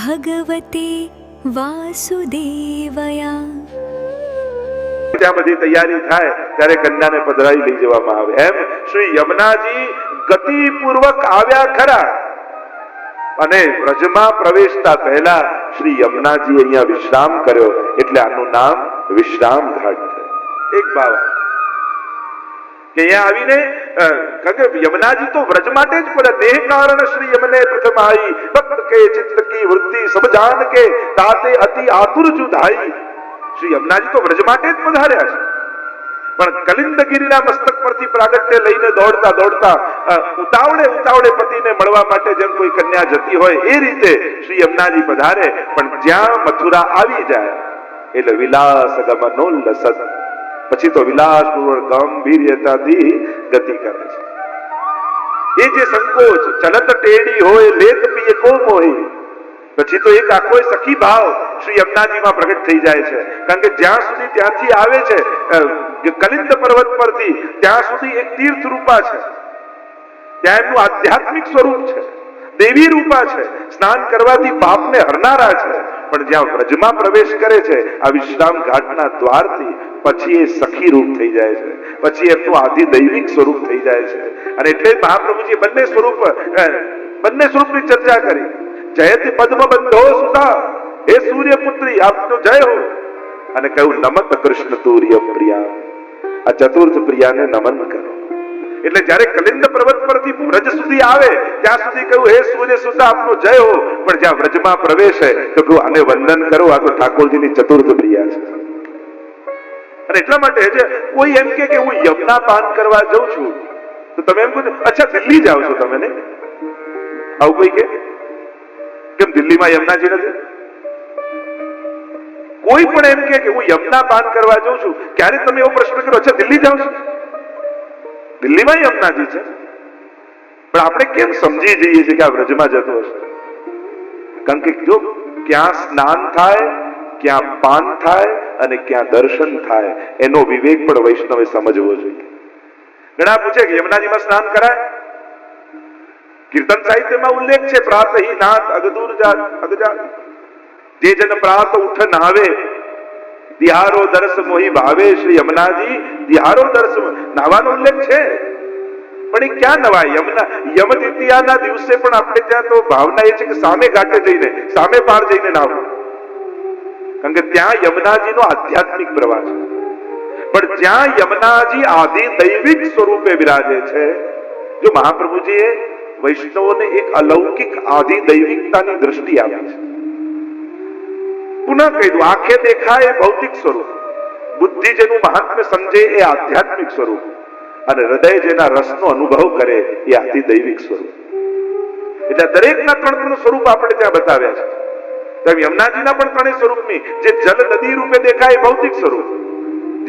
ભગવતે વાસુદેવયા. ત્યાં બધી તૈયારી થાય ત્યારે કન્યાને પધરાવી લઈ જવામાં આવે. એમ શ્રી યમુનાજી ગતિપૂર્વક આવ્યા ખરા, અને વ્રજમાં પ્રવેશતા પહેલા શ્રી યમુનાજી અહીંયા વિશ્રામ કર્યો, એટલે આનું નામ વિશ્રામ ઘાટ છે. એક ભાવ કે અહીંયા આવીને, કારણ કે યમુનાજી તો વ્રજ માટે જ પડે. દેહ કારણ શ્રી યમને પ્રથમ આઈ, ભક્ત કે ચિત્ત કી વૃત્તિ સબ જાન કે તાતે અતિ આતુર જુધાઈ. શ્રી યમુનાજી તો વ્રજ માટે જ પધાર્યા છે, પણ કલિંદગીરીના મસ્તક પરથી પ્રાગટ્ય લઈને દોડતા દોડતા ઉતાવળે પતિને મળવા માટે જેમ કોઈ કન્યા જતી હોય એ રીતે શ્રી યમુનાજી પધારે. પણ જ્યાં મથુરા આવી જાય એટલે વિલાસ ગમનોલ્લસત, પછી તો વિલાસપૂર્વક ગંભીર્યતાથી ગતિ કરે છે. એ જે સંકોચ, ચલત ટેડી હોય લેત પીએ કો મોહી, પછી તો એક આખો સખી ભાવ શ્રી યમુનાજીમાં પ્રગટ થઈ જાય છે. કારણ કે જ્યાં સુધી ત્યાંથી આવે છે કલિંદ પર્વત પરથી, ત્યાં સુધી એક તીર્થ રૂપા છે, ત્યાં એમનું આધ્યાત્મિક સ્વરૂપ છે, દેવી રૂપા છે, સ્નાન કરવાથી પાપને હરનારા છે. પણ જ્યાં વ્રજમાં પ્રવેશ કરે છે આ વિશ્રામ ઘાટના દ્વારથી, પછી એ સખી રૂપ થઈ જાય છે, પછી એમનું આદિ દૈવિક સ્વરૂપ થઈ જાય છે. અને એટલે મહાપ્રભુજી બંને સ્વરૂપની ચર્ચા કરી. જયતિ પદ્મ બંધો સુતા, હે સૂર્યપુત્રી આપનો જય હો. અને કહ્યું નમત કૃષ્ણ તુર્ય પ્રિયા, આ ચતુર્થ પ્રિયાને નમન કરો. એટલે જ્યારે કલિંદ પર્વત પરથી વ્રજ સુધી આવે ત્યાં સુધી કહ્યું હે સૂર્ય સુતા આપનો જય હો. પણ જ્યાં વ્રજમાં પ્રવેશે તો કહ્યું આને વંદન કરો, આ તો ઠાકોરજીની ચતુર્થ પ્રિયા છે. અને એટલા માટે છે કોઈ એમ કે હું યમુના પાન કરવા જઉં છું, તો તમે એમ કહો અચ્છા દિલ્હી જાઓ છો તમે, ને આવું કોઈ કે કેમ દિલ્હીમાં યમુનાજી નથી? કોઈ પણ એમ કે હું યમુના પાન કરવા જાઉં છું, ક્યારે તમે એવો પ્રશ્ન કરો અચ્છા દિલ્હી જાઉં છું, દિલ્હીમાં યમુનાજી છે? પણ આપણે કેમ સમજી જઈએ છીએ કે આ વ્રજમાં જતો હશે? કારણ કે જો ક્યાં સ્નાન થાય, ક્યાં પાન થાય અને ક્યાં દર્શન થાય, એનો વિવેક પણ વૈષ્ણવે સમજવો જોઈએ. ઘણા પૂછે કે યમુનાજીમાં સ્નાન કરાય? કીર્તન સાહિત્યમાં ઉલ્લેખ છે પ્રાતહિ નાથ અગદૂર જાત અગજાત, જે જન પ્રાત ઉઠ નાવે દિહારો દર્શ મોહી ભાવે. શ્રી યમુનાજી દિહારો દર્શ નાવાનો ઉલ્લેખ છે, પણ એ ક્યાં નવાય? યમ દ્વિતીયાના દિવસે પણ આપણે ત્યાં તો ભાવના એ છે કે સામે ઘાટે જઈને, સામે પાર જઈને નાવું, કારણ કે ત્યાં યમુનાજીનો આધ્યાત્મિક પ્રવાહ છે. પણ જ્યાં યમુનાજી આદિ દૈવિક સ્વરૂપે વિરાજે છે, જો મહાપ્રભુજીએ વૈષ્ણવોને એક અલૌકિક આદિ દૈવિકતાની દ્રષ્ટિ આપી છે. પુનઃ કહી દઉં, આંખે દેખાય એ ભૌતિક સ્વરૂપ, બુદ્ધિ જેનું મહાત્મ્ય સમજે એ આધ્યાત્મિક સ્વરૂપ, અને હૃદય જેના રસનો અનુભવ કરે એ આદિ દૈવિક સ્વરૂપ. એટલે દરેકના ત્રણ સ્વરૂપ આપણે ત્યાં બતાવ્યા છે. તેમ યમુનાજીના પણ ત્રણેય સ્વરૂપની, જે જલ નદી રૂપે દેખાય એ ભૌતિક સ્વરૂપ,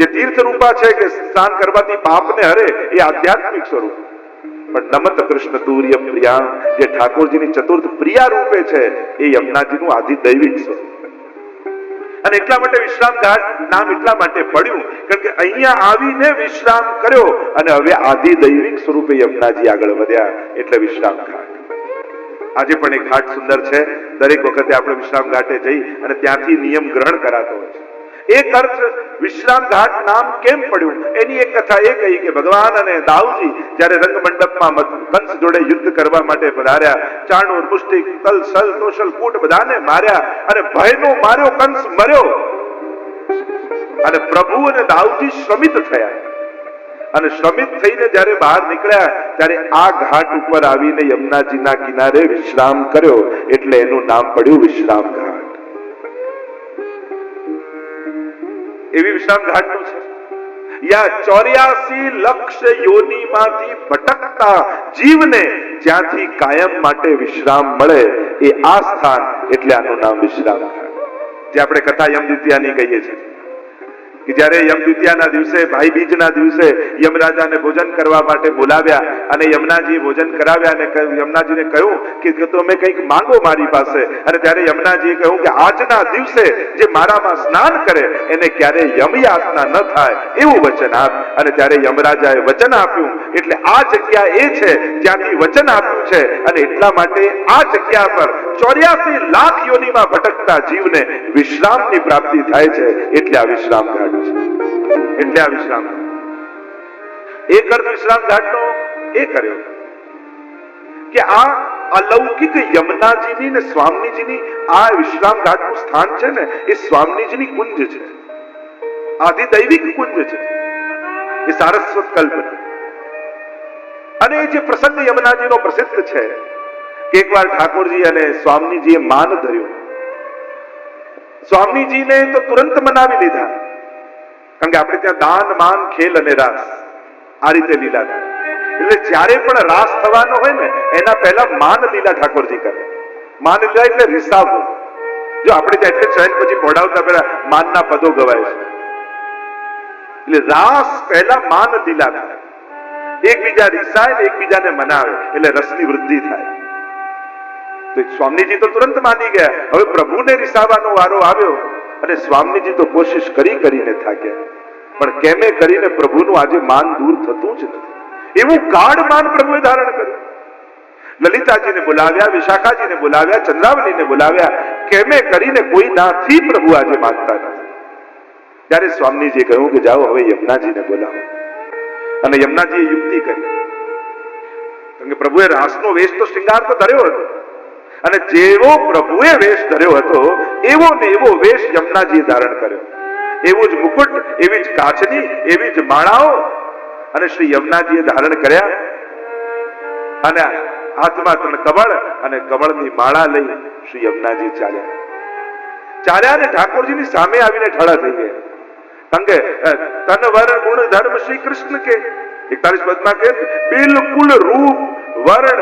જે તીર્થ રૂપા છે કે સ્નાન કરવાથી પાપને હરે એ આધ્યાત્મિક સ્વરૂપ. પણ નમત કૃષ્ણ તુર્ય પ્રિયા, જે ઠાકોરજીની ચતુર્થ પ્રિયા રૂપે છે એ યમુનાજીનું આદિ દૈવિક સ્વરૂપ. અને એટલા માટે વિશ્રામ ઘાટ નામ એટલા માટે પડ્યું કારણ કે અહીંયા આવીને વિશ્રામ કર્યો, અને હવે આદિ દૈવિક સ્વરૂપે યમુનાજી આગળ વધ્યા, એટલે વિશ્રામ ઘાટ. આજે પણ એક ઘાટ સુંદર છે. દરેક વખતે આપણે વિશ્રામ ઘાટે જઈ અને ત્યાંથી નિયમ ગ્રહણ કરાતો હોય છે. એક અર્થ વિશ્રામ ઘાટ નામ કેમ પડ્યું એની એક કથા એ કહી કે ભગવાન અને દાઉજી જ્યારે રંગમંડપમાં કંસ જોડે યુદ્ધ કરવા માટે પધાર્યા, ચાણૂર, મુષ્ટિક, તલ, સલ, તોષલ, કૂટ બધાને માર્યા, અને ભયનો માર્યો કંસ મર્યો, અને પ્રભુ અને દાઉજી શ્રમિત થયા. અને શ્રમિત થઈને જ્યારે બહાર નીકળ્યા ત્યારે આ ઘાટ ઉપર આવીને યમુનાજીના કિનારે વિશ્રામ કર્યો, એટલે એનું નામ પડ્યું વિશ્રામ ઘાટ. એવી વિશ્રામ ઘાટનું છે. યા 84 લક્ષ યોનિમાંથી ભટકતા જીવને જ્યાંથી કાયમ માટે વિશ્રામ મળે એ આ સ્થાન, એટલે આનું નામ વિશ્રામ ઘાટ. જે આપણે કથા યમ દ્વિતીયાની કહીએ છીએ કે જ્યારે યમ દ્વિતીયાના દિવસે, ભાઈ બીજના દિવસે યમરાજાને ભોજન કરવા માટે બોલાવ્યા, અને યમુનાજી ભોજન કરાવ્યા, અને યમુનાજીને કહ્યું કે તમે કંઈક માંગો મારી પાસે. અને ત્યારે યમુનાજીએ કહ્યું કે આજના દિવસે જે મારામાં સ્નાન કરે એને ક્યારે યમયાતના ન થાય એવું વચન આપ. અને ત્યારે યમરાજાએ વચન આપ્યું, એટલે આ જગ્યા એ છે જ્યાંથી વચન આપ્યું છે, અને એટલા માટે આ જગ્યા પર 84 લાખ યોનિમાં ભટકતા જીવને વિશ્રામની પ્રાપ્તિ થાય છે. એટલે આ વિશ્રામ ઘાટ છે. એટલે આ વિશ્રામ ઘાટ. એક અર્થ વિશ્રામ ઘાટનો એ કર્યો કે આ અલૌકિક યમુનાજીની ને સ્વામીજીની આ વિશ્રામ ઘાટનું સ્થાન છે ને, એ સ્વામીજીની કુંજ છે, આધિદૈવિક કુંજ છે, એ સારસ્વત કલ્પના. અને એ જે પ્રસંગ યમુનાજીનો પ્રસિદ્ધ છે કે એકવાર ઠાકોરજી અને સ્વામીજીએ માન ધર્યું. સ્વામીજીને તો તુરંત મનાવી લીધા, કારણ કે આપણે ત્યાં દાન માન ખેલ અને રાસ આ રીતે લીલા થાય. એટલે જ્યારે પણ રાસ થવાનો હોય ને એના પહેલા માન લીલા ઠાકોરજી કરે. માન લીલા એટલે રિસાવવું. જો આપણે ત્યાં એટલે ચયન પછી પહોંચાડતા પહેલા માનના પદો ગવાય છે. એટલે રાસ પહેલા માન લીલા થાય, એકબીજા રિસાય ને એકબીજાને મનાવે, એટલે રસની વૃદ્ધિ થાય. તો સ્વામીજી તો તુરંત માની ગયા. હવે પ્રભુને રિસાવાનો વારો આવ્યો અને સ્વામીજી તો કોશિશ કરીને થાક્યા, પણ કેમે કરીને પ્રભુનું આજે માન દૂર થતું જ નથી. એવું ગાઢ માન પ્રભુએ ધારણ કર્યું. લલિતાજીને બોલાવ્યા, વિશાખાજીને બોલાવ્યા, ચંદ્રાવલીને બોલાવ્યા, કેમે કરીને કોઈ નાથી પ્રભુ આજે માનતા નથી. ત્યારે સ્વામીજીએ કહ્યું કે જાઓ હવે યમુનાજીને બોલાવો. અને યમુનાજીએ યુક્તિ કરી, કારણ કે પ્રભુએ રાસનો વેશ તો શૃંગાર તો ધર્યો હતો, અને જેવો પ્રભુએ વેશ ધર્યો હતો એવો ને એવો વેશ યમુનાજીએ ધારણ કર્યો. એવું જ મુકુટ, એવી જ કાચની, એવી જ માળાઓ અને શ્રી યમુનાજીએ ધારણ કર્યા. અને હાથમાં તન કમળ અને કમળની માળા લઈ શ્રી યમુનાજી ચાલ્યા અને ઠાકોરજીની સામે આવીને ઠાડા થઈ ગયા. કારણ કે તન વર ગુણ ધર્મ શ્રી કૃષ્ણ કે 41 પદમાં કે બિલકુલ રૂપ વર્ણ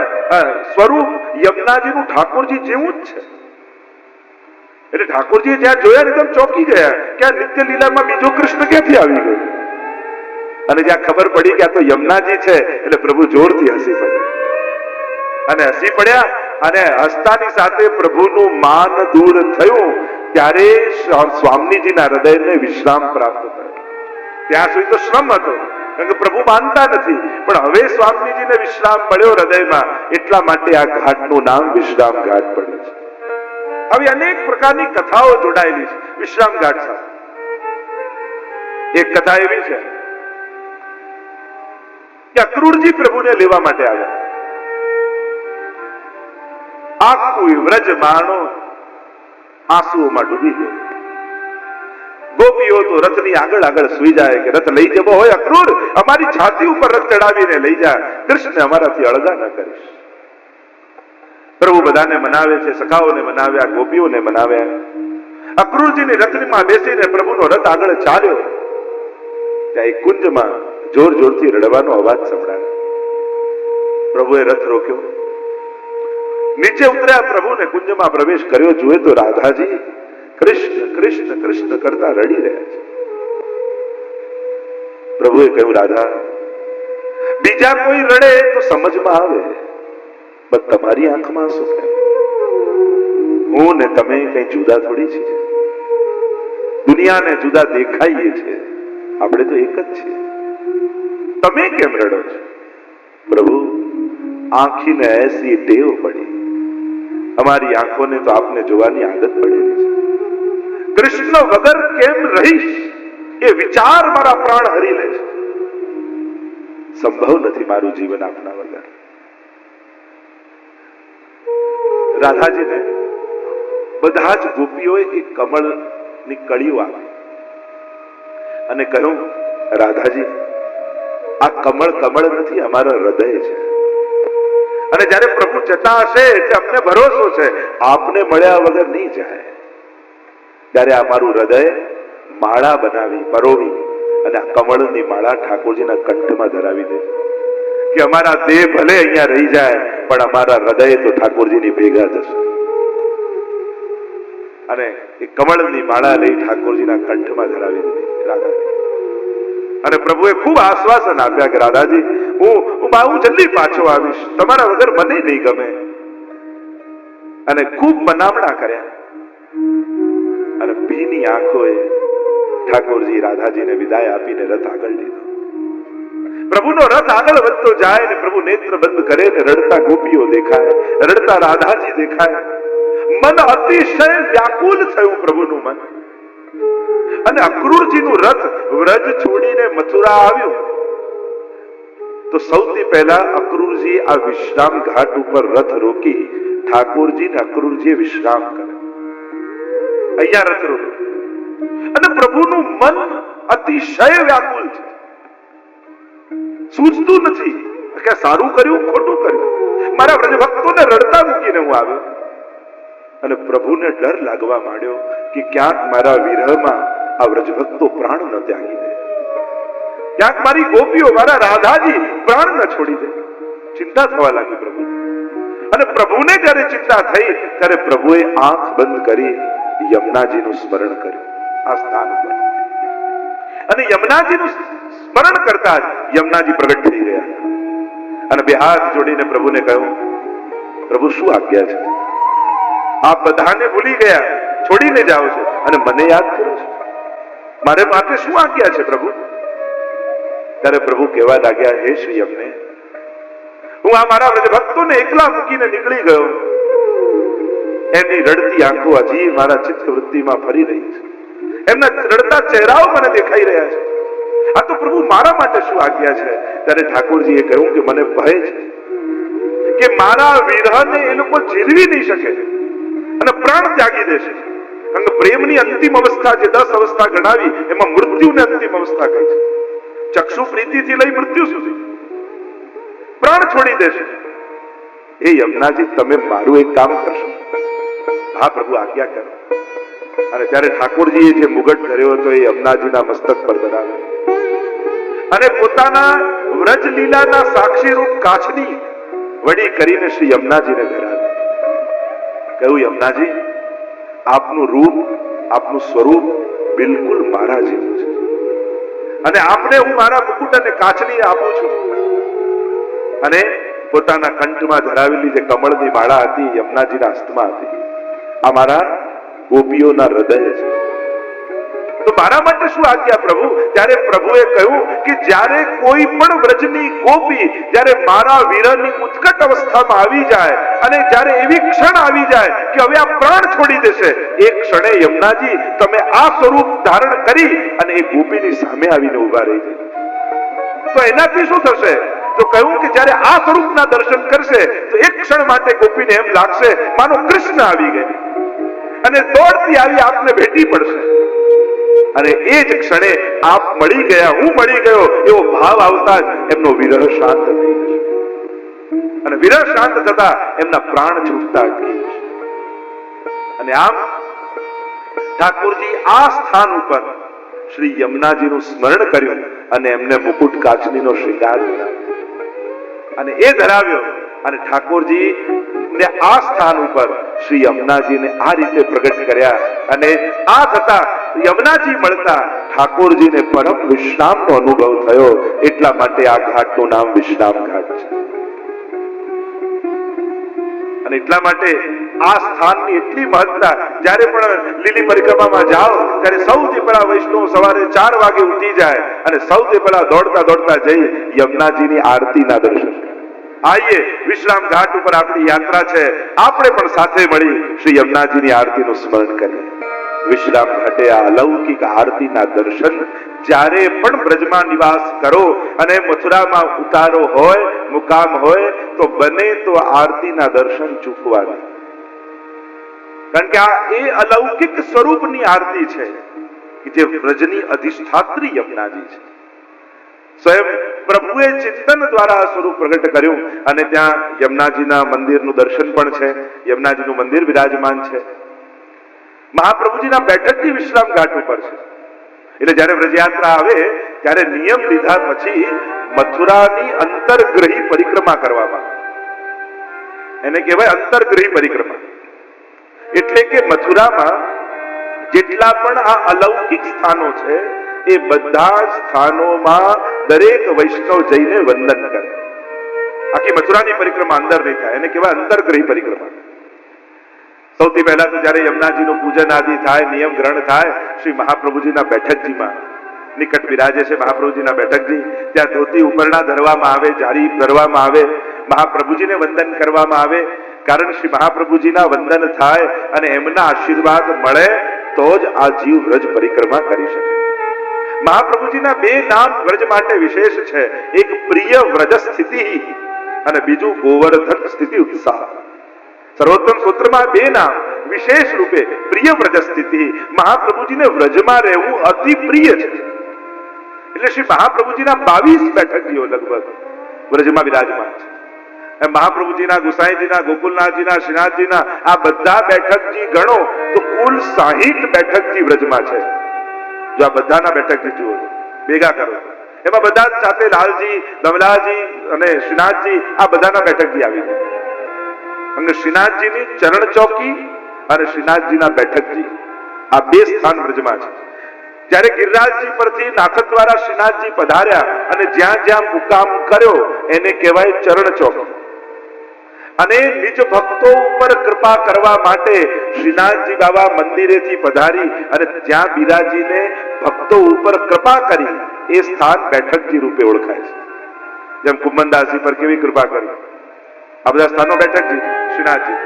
સ્વરૂપ યમુનાજીનું ઠાકોરજી જેવું જ છે. એટલે ઠાકોરજીએ જ્યાં જોયા ને એકદમ ચોંકી ગયા કે આ નિત્ય લીલામાં બીજો કૃષ્ણ ક્યાંથી આવી ગયો. અને જ્યાં ખબર પડી કે આ તો યમુનાજી છે એટલે પ્રભુ જોરથી હસી પડ્યા. અને હસી પડ્યા અને હસતાની સાથે પ્રભુનું માન દૂર થયું. ત્યારે સ્વામીજીના હૃદયને વિશ્રામ પ્રાપ્ત થયો. ત્યાં સુધી તો શ્રમ હતો, કારણ કે પ્રભુ માનતા નથી, પણ હવે સ્વામીજીને વિશ્રામ મળ્યો હૃદયમાં. એટલા માટે આ ઘાટનું નામ વિશ્રામ ઘાટ પડ્યું છે. આવી અનેક પ્રકારની કથાઓ જોડાયેલી છે વિશ્રામ ઘાટ સાથે. એક કથા એવી છે કે અક્રૂરજી પ્રભુને લેવા માટે આવ્યા. આખું વ્રજ માણો આંસુઓમાં ડૂબી ગયો. ગોપીઓ તો રથની આગળ સુઈ જાય કે રથ લઈ જવો હોય અક્રૂર, અમારી છાતી ઉપર રથ ચડાવીને લઈ જા, કૃષ્ણ અમારાથી અળગા ન કરીશ. પ્રભુ બધાને મનાવે છે, સખાઓને મનાવ્યા, ગોપીઓને મનાવ્યા. અક્રૂરજીની રથમાં બેસીને પ્રભુનો રથ આગળ ચાલ્યો. ત્યાં એક કુંજમાં જોર જોરથી રડવાનો અવાજ સંભળાયો. પ્રભુએ રથ રોક્યો, નીચે ઉતર્યા, પ્રભુને કુંજમાં પ્રવેશ કર્યો. જુએ તો રાધાજી કૃષ્ણ કૃષ્ણ કૃષ્ણ કરતા રડી રહ્યા છે. પ્રભુએ કહ્યું, રાધા, બીજા કોઈ રડે તો સમજમાં આવે, પણ તમારી આંખમાં શું કેમ? હું ને તમે કઈ જુદા થોડી છીએ. દુનિયાને જુદા દેખાઈએ છીએ, આપણે તો એક જ છીએ. તમે કેમ રડો છો? પ્રભુ, આંખીને એસી ટેવ પડી, અમારી આંખોને તો આપને જોવાની આદત પડેલી છે. કૃષ્ણ વગર કેમ રહીશ એ વિચાર મારા પ્રાણ હરી લે છે. સંભવ નથી મારું જીવન આપના વગર. રાધાજીને બધા જ ગોપીઓએ એક કમળની કળીઓ આપી અને કહ્યું, રાધાજી, આ કમળ કમળ નથી, અમારા હૃદય છે. અને જ્યારે પ્રભુ જતા હશે એટલે અમને ભરોસો છે આપને મળ્યા વગર નહીં જાય. ત્યારે આ મારું હૃદય માળા બનાવી પરોવી અને આ કમળની માળા ઠાકોરજીના કંઠમાં ધરાવી દે કે અમારા દેહ ભલે અહીંયા રહી જાય પણ અમારા હૃદય તો ઠાકોરજીની ભેગા જશે. અને એ કમળની માળા લઈ ઠાકોરજીના કંઠમાં ધરાવી દીધી રાધાજી. અને પ્રભુએ ખૂબ આશ્વાસન આપ્યા કે રાધાજી, હું જલ્દી પાછો આવીશ, તમારા વગર મને નહીં ગમે. અને ખૂબ મનામણા કર્યા. અને ભીની આંખોએ ઠાકોરજી રાધાજીને વિદાય આપીને રથ આગળ લીધો. પ્રભુનો રથ આગળ વધતો જાય ને પ્રભુ નેત્ર બંધ કરે ને રડતા ગોપીઓ દેખાય, રડતા રાધાજી દેખાય. મન અતિશય વ્યાકુલ થયું પ્રભુનું મન. અને અક્રૂરજીનું રથ વ્રજ છોડીને મથુરા આવ્યું તો સૌથી પહેલા અક્રૂરજી આ વિશ્રામ ઘાટ ઉપર રથ રોકી ઠાકોરજી ને અક્રૂરજીએ વિશ્રામ કરે. અહીંયા રથ રોક્યો અને પ્રભુનું મન અતિશય વ્યાકુલ છે. સૂઝતું નથી કે સારું કર્યું ખોટું કર્યું. મારા વ્રજભક્તોને રડતા મૂકીને હું આવ્યો અને પ્રભુને ડર લાગવા માંડ્યો કે ક્યાંક મારા વિરહમાં આ વ્રજભક્તો પ્રાણ ન ત્યાગી દે, ક્યાંક મારી ગોપીઓ મારા રાધાજી પ્રાણ ન છોડી દે. ચિંતા થવા લાગી પ્રભુ. અને પ્રભુને જ્યારે ચિંતા થઈ ત્યારે પ્રભુએ આંખ બંધ કરી યમુનાજીનું સ્મરણ કર્યું આ સ્થાન ઉપર. અને યમુનાજીનું સ્મરણ કરતા જ યમુનાજી પ્રગટ થઈ ગયા અને બે હાથ જોડીને પ્રભુને કહ્યું, પ્રભુ શું આજ્ઞા છે? આપ બધાને ભૂલી ગયા, છોડીને જાઓ છો અને મને યાદ કરો છો. મારે માટે શું આજ્ઞા છે પ્રભુ? ત્યારે પ્રભુ કહેવા લાગ્યા, હે શ્રી યમને, હું આ મારા વ્રજભક્તોને એકલા મૂકીને નીકળી ગયો. એમની રડતી આંખો હજી મારા ચિત્તવૃત્તિમાં ફરી રહી છે. એમના રડતા ચહેરાઓ મને દેખાઈ રહ્યા છે. આ તો પ્રભુ મારા માટે શું આજ્ઞા છે? ત્યારે ઠાકોરજીએ કહ્યું કે મને ભય છે કે મારા વિરહને એ લોકો ઝીલવી નહીં શકે અને પ્રાણ ત્યાગી દેશે. કારણ કે પ્રેમની અંતિમ અવસ્થા જે 10 અવસ્થા ગણાવી એમાં મૃત્યુને અંતિમ અવસ્થા કહી છે. ચક્ષુ પ્રીતિથી લઈ મૃત્યુ સુધી પ્રાણ છોડી દેશે. એ યમુનાજી તમે મારું એક કામ કરશો? હા પ્રભુ, આજ્ઞા કરો. અને ત્યારે ઠાકોરજીએ જે મુગટ ધર્યો હતો એ યમુનાજીના મસ્તક પર ધરાવ્યો અને પોતાના વ્રજ લીલાના સાક્ષી રૂપ કાચની વડી કરીને શ્રી યમુનાજીને ધરાવ્યો. કહ્યું, યમુનાજી, આપનું રૂપ, આપનું સ્વરૂપ બિલકુલ મારા જેવું છે અને આપને હું મારા મુકુટ અને કાચની આપું છું. અને પોતાના કંઠમાં ધરાવેલી જે કમળની માળા હતી યમુનાજીના હસ્તમાં હતી. આ મારા ગોપીઓના હૃદય છે. તો મારા માટે શું આજ્ઞા પ્રભુ? ત્યારે પ્રભુએ કહ્યું કે જ્યારે કોઈ પણ વ્રજની ગોપી જ્યારે મારા વિરહની ઉત્કટ અવસ્થામાં આવી જાય અને જ્યારે એવી ક્ષણ આવી જાય કે હવે આ પ્રાણ છોડી દેશે, એ ક્ષણે યમુનાજી તમે આ સ્વરૂપ ધારણ કરી અને એ ગોપીની સામે આવીને ઉભા રહી જાય. તો એનાથી શું થશે? તો કહ્યું કે જ્યારે આ સ્વરૂપના દર્શન કરશે તો એક ક્ષણ માટે ગોપીને એમ લાગશે માનો કૃષ્ણ આવી ગયા અને દોડતી આવી આપને ભેટી પડશે. અને એ જ ક્ષણે આપ મળી ગયા, હું મળી ગયો એવો ભાવ આવતા જ એમનો વિરહ શાંત થઈ જશે અને વિરહ શાંત થતા એમના પ્રાણ છૂટતા અટકી જશે. અને આમ ઠાકોરજી આ સ્થાન ઉપર શ્રી યમુનાજીનું સ્મરણ કર્યું અને એમને મુકુટ કાચનીનો શ્રૃંગાર ધરાવ્યો અને એ ધરાવ્યો અને ઠાકોરજી ને આ સ્થાન ઉપર શ્રી યમુનાજીને આ રીતે પ્રગટ કર્યા. અને આ થતા યમુનાજી મળતા ઠાકોરજીને પરમ વિશ્રામનો અનુભવ થયો. એટલા માટે આ ઘાટનું નામ વિશ્રામ ઘાટ છે. અને એટલા માટે આ સ્થાનની એટલી મહત્તા, જ્યારે પણ લીલી પરિક્રમામાં જાઓ ત્યારે સૌથી પહેલા વૈષ્ણવ સવારે 4 વાગે ઉઠી જાય અને સૌથી પહેલા દોડતા દોડતા જઈ યમુનાજીની આરતીના દર્શન. આઈએ વિશ્રામ ઘાટ ઉપર આપણી યાત્રા છે, આપણે પણ સાથે મળી શ્રી યમુનાજીની આરતીનું સ્મરણ કરીએ. વિશ્રામ ઘાટે આ અલૌકિક આરતીના દર્શન જ્યારે પણ બ્રજમાં નિવાસ કરો અને મથુરામાં ઉતારો હોય, મુકામ હોય તો બને તો આરતીના દર્શન ચૂકવા નહીં. કારણ કે આ એ અલૌકિક સ્વરૂપની આરતી છે કે જે બ્રજની અધિષ્ઠાત્રી યમુનાજી છે. સ્વયં પ્રભુએ ચિંતન દ્વારા આ સ્વરૂપ પ્રગટ કર્યું અને ત્યાં યમુનાજીના મંદિરનું દર્શન પણ છે. યમુનાજીનું મંદિર વિરાજમાન છે. મહાપ્રભુજીના બેઠકથી વિશ્રામ ઘાટ ઉપર છે. એટલે જયારે વ્રજયાત્રા આવે ત્યારે નિયમ લીધા પછી મથુરાની અંતરગ્રહી પરિક્રમા કરવામાં, એને કહેવાય અંતરગ્રહી પરિક્રમા. એટલે કે મથુરામાં જેટલા પણ આ અલૌકિક સ્થાનો છે એ બધા સ્થાનોમાં દરેક વૈષ્ણવ જઈને વંદન કરે. આખી મથુરાની પરિક્રમા અંદર નહીં થાય, એને કહેવાય અંતરગ્રહી પરિક્રમા. સૌથી પહેલા તો જયારે યમુનાજીનું પૂજન આદિ થાય, નિયમ ગ્રહણ થાય, શ્રી મહાપ્રભુજીના બેઠકજીમાં નિકટ બિરાજે છે મહાપ્રભુજીના બેઠકજી. ત્યાં ધોતી ઉપરણા ધરવામાં આવે, જારી ધરવામાં આવે, મહાપ્રભુજીને વંદન કરવામાં આવે. કારણ શ્રી મહાપ્રભુજીના વંદન થાય અને એમના આશીર્વાદ મળે તો જ આ જીવ વ્રજ પરિક્રમા કરી શકે. મહાપ્રભુજીના બે નામ વ્રજ માટે વિશેષ છે. એક પ્રિય વ્રજ સ્થિતિ અને બીજું ગોવર્ધન સ્થિતિ ઉત્સાહ. સર્વોત્તમ સૂત્રમાં બે નામ વિશેષ રૂપે પ્રિય વ્રજ સ્થિતિ. મહાપ્રભુજીને વ્રજમાં રહેવું અતિ પ્રિય છે. એટલે શ્રી મહાપ્રભુજીના 22 બેઠકજીઓ લગભગ વ્રજમાં વિરાજમાન છે. મહાપ્રભુજીના, ગુસાઈજીના, ગોકુલનાથજીના, શ્રીનાથજીના આ બધા બેઠકજી ગણો તો કુલ 60 બેઠકજી વ્રજમાં છે. જો આ બધાના બેઠકજી જુઓ, ભેગા કરો, એમાં બધા જ સાથે લાલજી, દમલાજી અને શ્રીનાથજી આ બધાના બેઠકજી આવી જાય. શ્રીનાથજીની ચરણ ચોકી અને શ્રીનાથજીના બેઠકજી આ બે સ્થાન વ્રજમાં છે. જ્યારે ગિરિરાજજી પરથી નાથક દ્વારા શ્રીનાથજી પધાર્યા અને જ્યાં જ્યાં મુકામ કર્યો એને કહેવાય ચરણ ચોકી. અને નિજ ભક્તો ઉપર કૃપા કરવા માટે શ્રીનાથજી બાબા મંદિરેથી પધારી અને જ્યાં બિરાજીને ભક્તો ઉપર કૃપા કરી એ સ્થાન બેઠકજી રૂપે ઓળખાય છે. જેમ કુંભનદાસજી પર કેવી કૃપા કરી, આ બધા સ્થાનો બેઠકજી શ્રીનાથજી.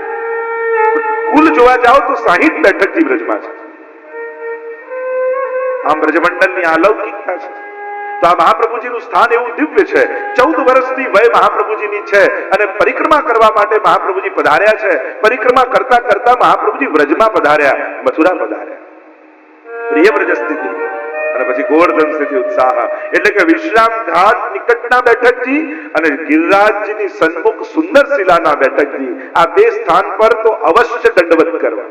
કુલ જોવા જાઓ તો 60 બેઠકજી વ્રજમાં છે. આમ બ્રજમંડળની અલૌકિકતા છે. તો આ મહાપ્રભુજીનું સ્થાન એવું દિવ્ય છે. 14 વર્ષની વય મહાપ્રભુજીની છે અને પરિક્રમા કરવા માટે મહાપ્રભુજી પધાર્યા છે. પરિક્રમા કરતા કરતા મહાપ્રભુજી વ્રજમાં પધાર્યા, મથુરા પધાર્યા. પ્રિય વ્રજ સ્થિતિ અને પછી ગોવર્ધન સ્થિતિ ઉત્સાહ. એટલે કે વિશ્રામ ઘાટ નિકટના બેઠકજી અને ગિરિરાજજીની સન્મુખ સુંદર શિલાના બેઠકજી, આ બે સ્થાન પર તો અવશ્ય દંડવત કરવા.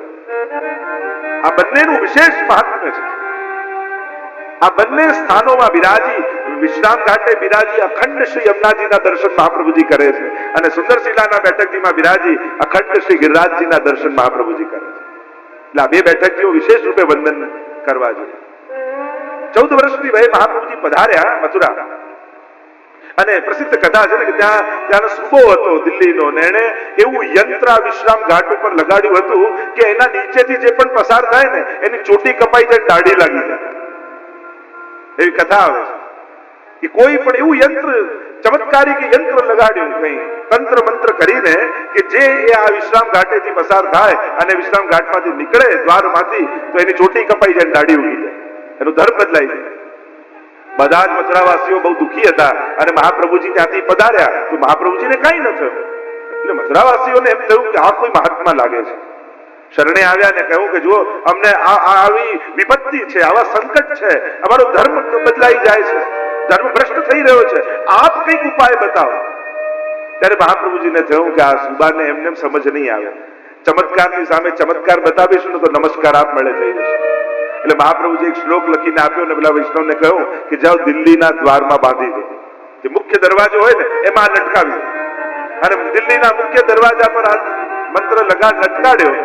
આ બંનેનું વિશેષ મહાત્મ્ય છે. આ બંને સ્થાનોમાં બિરાજી, વિશ્રામ ઘાટે બિરાજી અખંડ શ્રી યમુનાજીના દર્શન મહાપ્રભુજી કરે છે અને સુંદર શિલાના બેઠકજીમાં બિરાજી અખંડ શ્રી ગિરિરાજજીના દર્શન મહાપ્રભુજી કરે છે. એટલે આ બે બેઠકજીઓ વિશેષ રૂપે વંદન કરવા જોઈએ. 14 વર્ષની વયે મહાપ્રભુજી પધાર્યા મથુરા અને પ્રસિદ્ધ કથા છે ને કે ત્યાંનો સુબો હતો દિલ્હીનો, ને એને એવું યંત્ર વિશ્રામ ઘાટ ઉપર લગાડ્યું હતું કે એના નીચેથી જે પણ પસાર થાય ને એની ચોટી કપાઈ જાય, દાઢી લાગી જાય. એવી કથા આવે છે કે કોઈ પણ એવું યંત્ર, ચમત્કારી કે યંત્ર લગાડ્યું કઈ તંત્ર મંત્ર કરીને કે જે આ વિશ્રામ ઘાટેથી પસાર થાય અને વિશ્રામ ઘાટમાંથી નીકળે દ્વારમાંથી તો એની ચોટી કપાઈ જાય, દાઢી ઉગી જાય, એનો ધર્મ બદલાઈ જાય. બધા જ મથુરાવાસીઓ બહુ દુઃખી હતા અને મહાપ્રભુજી ત્યાંથી પધાર્યા તો મહાપ્રભુજીને કઈ ન થયું. એટલે મથુરાવાસીઓને એમ થયું કે આ કોઈ મહાત્મા લાગે છે. શરણે આવ્યા ને કહ્યું કે જુઓ અમને આવી વિપત્તિ છે, આવા સંકટ છે, અમારો ધર્મ બદલાઈ જાય છે, ધર્મ ભ્રષ્ટ થઈ રહ્યો છે, આપ કઈક ઉપાય બતાવો. ત્યારે મહાપ્રભુજીને થયું કે આ સુબાને એમને સમજ નહીં આવે, ચમત્કારની સામે ચમત્કાર બતાવીશું ને તો નમસ્કાર આપ મળે થઈ જશે. એટલે મહાપ્રભુજી એક શ્લોક લખીને આપ્યો ને પેલા વૈષ્ણવને કહ્યું કે જાઓ દિલ્હીના દ્વારમાં બાંધી દે, જે મુખ્ય દરવાજો હોય ને એમાં લટકાવી અને દિલ્હીના મુખ્ય દરવાજા પર આ મંત્ર લટકાડ્યો.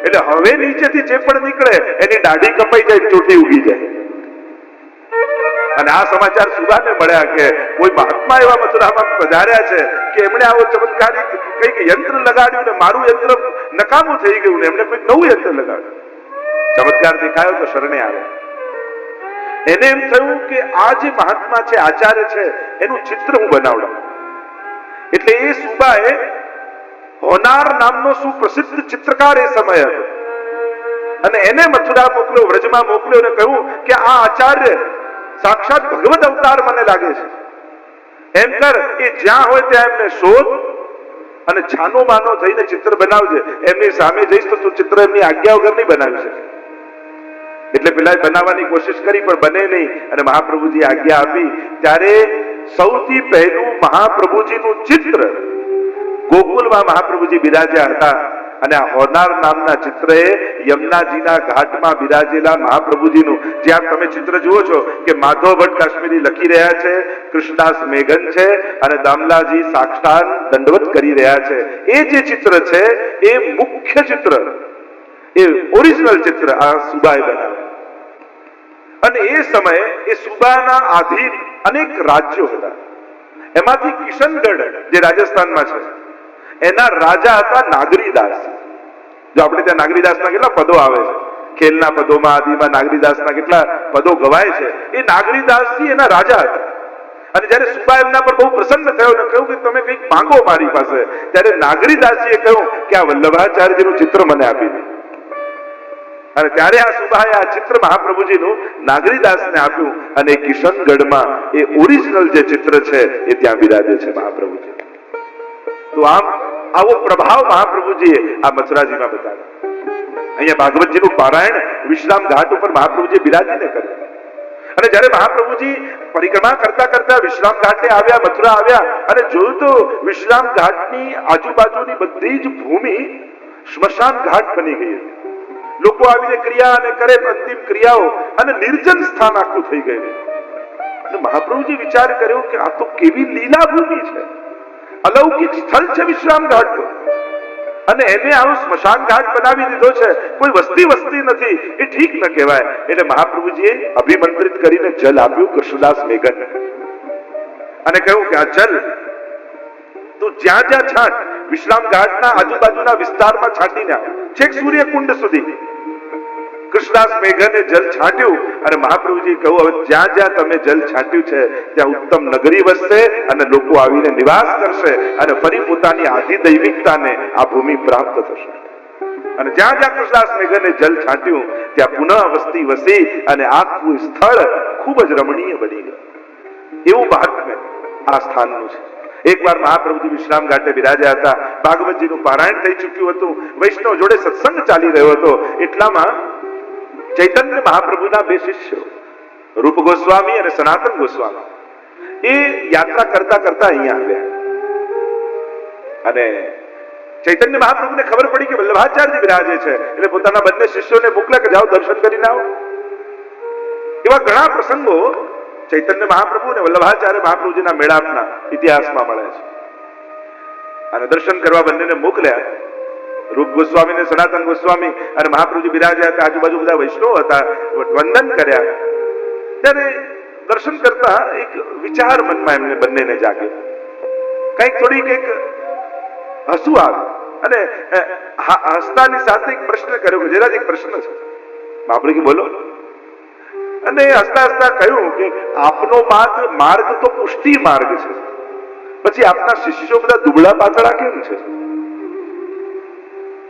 એટલે હવે નીચેથી જે પણ નીકળે એની દાઢી કપાઈ જાય, ચોટી ઉગી જાય. અને આ સમાચાર સુબાને મળ્યા કે કોઈ મહાત્મા એવા મથુરામાં પધાર્યા છે કે એમણે આવો ચમત્કારી કઈક યંત્ર લગાડ્યું ને મારું યંત્ર નકામું થઈ ગયું ને એમણે કોઈ નવું યંત્ર લગાડ્યું. ચમત્કાર દેખાયો તો શરણે આવ્યા. એને એમ થયું કે આ જે મહાત્મા છે, આચાર્ય છે, એનું ચિત્ર હું બનાવડાવું. એટલે એ સુબાએ હોનાર નામનો સુપ્રસિદ્ધ ચિત્રકાર એ સમય હતો અને એને મથુરા મોકલ્યો, વ્રજમાં મોકલ્યો અને કહ્યું કે આ આચાર્ય સાક્ષાત ભગવદ અવતાર મને લાગે છે. એમ કર એ જ્યાં હોય ત્યાં એમને શોધ અને છાનો માનો થઈને ચિત્ર બનાવજે. એમની સામે જઈશ તો તું ચિત્ર એમની આજ્ઞા વગર નહીં બનાવી શકે. એટલે પેલા બનાવવાની કોશિશ કરી પણ બને નહીં અને મહાપ્રભુજી આજ્ઞા આપી. ત્યારે સૌથી પહેલું મહાપ્રભુજીનું ચિત્ર ગોકુલમાં મહાપ્રભુજી બિરાજ્યા હતા અને આ હોનાર નામના ચિત્રએ યમુનાજીના ઘાટમાં બિરાજેલા મહાપ્રભુજીનું, જ્યાં તમે ચિત્ર જુઓ છો કે માધવ ભટ્ટ કાશ્મીરી લખી રહ્યા છે, કૃષ્ણદાસ મેઘન છે અને દામલાજી સાક્ષાત દંડવત કરી રહ્યા છે. એ જે ચિત્ર છે એ મુખ્ય ચિત્ર, એ ઓરિજિનલ ચિત્ર આ સુબાએ બનાવ્યું. અને એ સમયે એ સુબાના આધીન અનેક રાજ્યો હતા. એમાંથી કિશનગઢ જે રાજસ્થાનમાં છે એના રાજા હતા નાગરીદાસ. જો આપણે ત્યાં નાગરીદાસના કેટલા પદો આવે છે, ખેલના પદોમાં આદિમાં નાગરીદાસના કેટલા પદો ગવાય છે. એ નાગરીદાસજી એના રાજા હતા અને જ્યારે સુબા એમના પર બહુ પ્રસન્ન થયો અને કહ્યું કે તમે કંઈક માંગો મારી પાસે, ત્યારે નાગરીદાસીએ કહ્યું કે આ વલ્લભાચાર્યજીનું ચિત્ર મને આપી દે. અને ત્યારે આ સુબાએ આ ચિત્ર મહાપ્રભુજીનું નાગરીદાસને આપ્યું અને કિશનગઢમાં એ ઓરિજિનલ જે ચિત્ર છે એ ત્યાં બિરાજે છે મહાપ્રભુજી. તો આમ આવો પ્રભાવ મહાપ્રભુજીએ આ મથુરાજીમાં બતાવ્યો. અહીંયા ભાગવતજીનું પારાયણ વિશ્રામ ઘાટ ઉપર મહાપ્રભુજી બિરાજીને કર્યું. અને જ્યારે મહાપ્રભુજી પરિક્રમા કરતા કરતા વિશ્રામ ઘાટે આવ્યા, મથુરા આવ્યા અને જોયું તો વિશ્રામ ઘાટની આજુબાજુની બધી જ ભૂમિ સ્મશાન ઘાટ બની ગઈ હતી. લોકો આવીને ક્રિયા અને કરે અંતિમ ક્રિયાઓ અને નિર્જન સ્થાન આખું થઈ ગયું. અને મહાપ્રભુજી વિચાર કર્યો કે આ તો કેવી લીલા ભૂમિ છે, અલૌકિક સ્થળ છે વિશ્રામ ઘાટ તો, અને એને આવું સ્મશાન ઘાટ બનાવી દીધો છે, કોઈ વસ્તી નથી, એ ઠીક ન કહેવાય. એટલે મહાપ્રભુજીએ અભિમંત્રિત કરીને જલ આપ્યું કૃષ્ણદાસ મેઘન અને કહ્યું કે આ જલ તું જ્યાં જ્યાં છાંટ, વિશ્રામ ઘાટના આજુબાજુના વિસ્તારમાં છાંટીને આવ, છેક સૂર્યકુંડ સુધી. કૃષ્ણદાસ મેઘને જલ છાંટ્યું અને મહાપ્રભુજી કહ્યું હવે જ્યાં જ્યાં તમે જલ છાંટ્યું છે ત્યાં ઉત્તમ નગરી વસશે અને લોકો આવીને નિવાસ કરશે અને ફરી પોતાની આદિ દૈવિકતાને આ ભૂમિ પ્રાપ્ત થશે. અને જ્યાં જ્યાં કૃષ્ણદાસ મેઘને જલ છાંટ્યું ત્યાં પુનઃ વસ્તી વસી અને આખું સ્થળ ખૂબ જ રમણીય બની ગયું. એવું મહાત્મ્ય આ સ્થાનનું છે. એકવાર મહાપ્રભુજી વિશ્રામ ઘાટે બિરાજ્યા હતા, ભાગવતજીનું પારાયણ થઈ ચૂક્યું હતું, વૈષ્ણવ જોડે સત્સંગ ચાલી રહ્યો હતો. એટલામાં ચૈતન્ય મહાપ્રભુના બે શિષ્યો રૂપ ગોસ્વામી અને સનાતન ગોસ્વામી એ યાત્રા કરતા કરતા અહીંયા આવ્યા. અને ચૈતન્ય મહાપ્રભુને ખબર પડી કે વલ્લભાચાર્ય બિરાજે છે, એટલે પોતાના બંને શિષ્યોને મોકલ્યા કે જાઓ દર્શન કરીને આવો. એવા ઘણા પ્રસંગો ચૈતન્ય મહાપ્રભુ અને વલ્લભાચાર્ય મહાપ્રભુજીના મેળાપના ઇતિહાસમાં મળે છે. અને દર્શન કરવા બંનેને મોકલ્યા. રૂપ ગોસ્વામી ને સનાતન ગોસ્વામી અને મહાપ્રભુજી બિરાજ્યા હતા, આજુબાજુ બધા વૈષ્ણવ હતા, વંદન કર્યા. ત્યારે દર્શન કરતા એક વિચાર મનમાં એમને બંનેને જાગ્યો. થોડીક હસવું આવ્યું અને હસતાની સાથે એક પ્રશ્ન કર્યો કે જરા એક પ્રશ્ન છે. મહાપ્રભુજી બોલો. અને હસતા હસતા કહ્યું કે આપનો માર્ગ તો પુષ્ટિ માર્ગ છે, પછી આપના શિષ્યો બધા દુબળા પાતળા કેમ છે?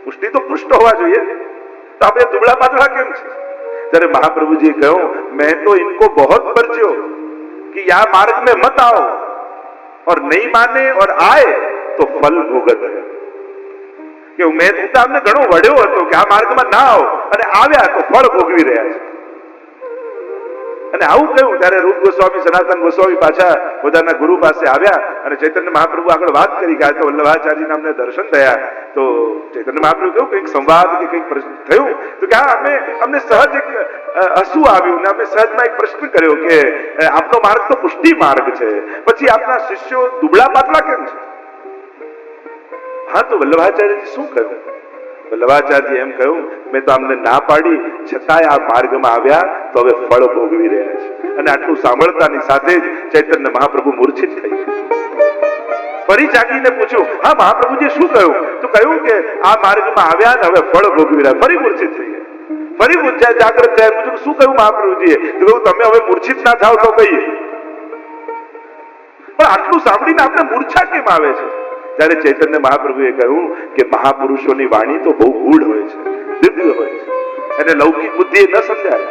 પુષ્ટિ તો પુષ્ટ હોવા જોઈએ, તો આપણે દુબળા પાતળા કેમ છે? ત્યારે महाप्रभु जी कहो मैं तो इनको बहुत परच्यो कि यह मार्ग में मत आओ और नहीं माने और आए तो फल भोगत है कि मैं તમને ઘણો વડ્યો હતો કે આ માર્ગમાં ના આવો અને આવ્યા તો ફળ ભોગવી રહ્યા છે. અને આવું કહ્યું ત્યારે રૂપ ગોસ્વામી સનાતન ગોસ્વામી પાછા પોતાના ગુરુ પાસે આવ્યા અને ચૈતન્ય મહાપ્રભુ આગળ વાત કરી કે તો વલ્લભાચાર્યજીના અમને દર્શન થયા. તો ચૈતન્ય મહાપ્રભુ કહ્યું કંઈક સંવાદ કે કંઈક પ્રશ્ન થયું તો કે અમને સહજ એક હસવું આવ્યું ને અમે સહજમાં એક પ્રશ્ન કર્યો કે આપનો માર્ગ તો પુષ્ટિ માર્ગ છે, પછી આપના શિષ્યો દુબળા પાતળા કેમ છે? हाँ तो वल्लभाचार्य શું કહ્યું? વલ્લભાચાર્ય એમ કહ્યું મેં તો અમને ના પાડી છતાંય આ માર્ગમાં આવ્યા તો હવે ફળ ભોગવી રહ્યા છે. અને આટલું સાંભળતાની સાથે જ ચૈતન્ય મહાપ્રભુ મૂર્છિત થઈ ગયા. ફરી જાગીને પૂછ્યું હા મહાપ્રભુજી શું કહ્યું? તો કહ્યું કે આ માર્ગમાં આવ્યા ને હવે ફળ ભોગવી રહ્યા. ફરી મૂર્છિત થઈ ગયા. ફરી જાગૃત થયા. પૂછ્યું શું કહ્યું મહાપ્રભુજીએ? તો કહ્યું તમે હવે મૂર્છિત ના થાવ તો કહીએ. પણ આટલું સાંભળીને આપણે મૂર્છા કેમ આવે છે? ત્યારે ચૈતન્ય મહાપ્રભુએ કહ્યું કે મહાપુરુષોની વાણી તો બહુ ગૂઢ હોય છે, દિવ્ય હોય છે, અને લૌકિક બુદ્ધિ ન સમજાય.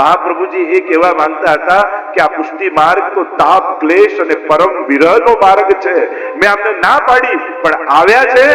મહાપ્રભુજી એ કહેવા માંગતા હતા કે આ પુષ્ટિ માર્ગ તો તાપ ક્લેશ અને પરમ વિરહનો માર્ગ છે. મેં આમને ના પાડી પણ આવ્યા છે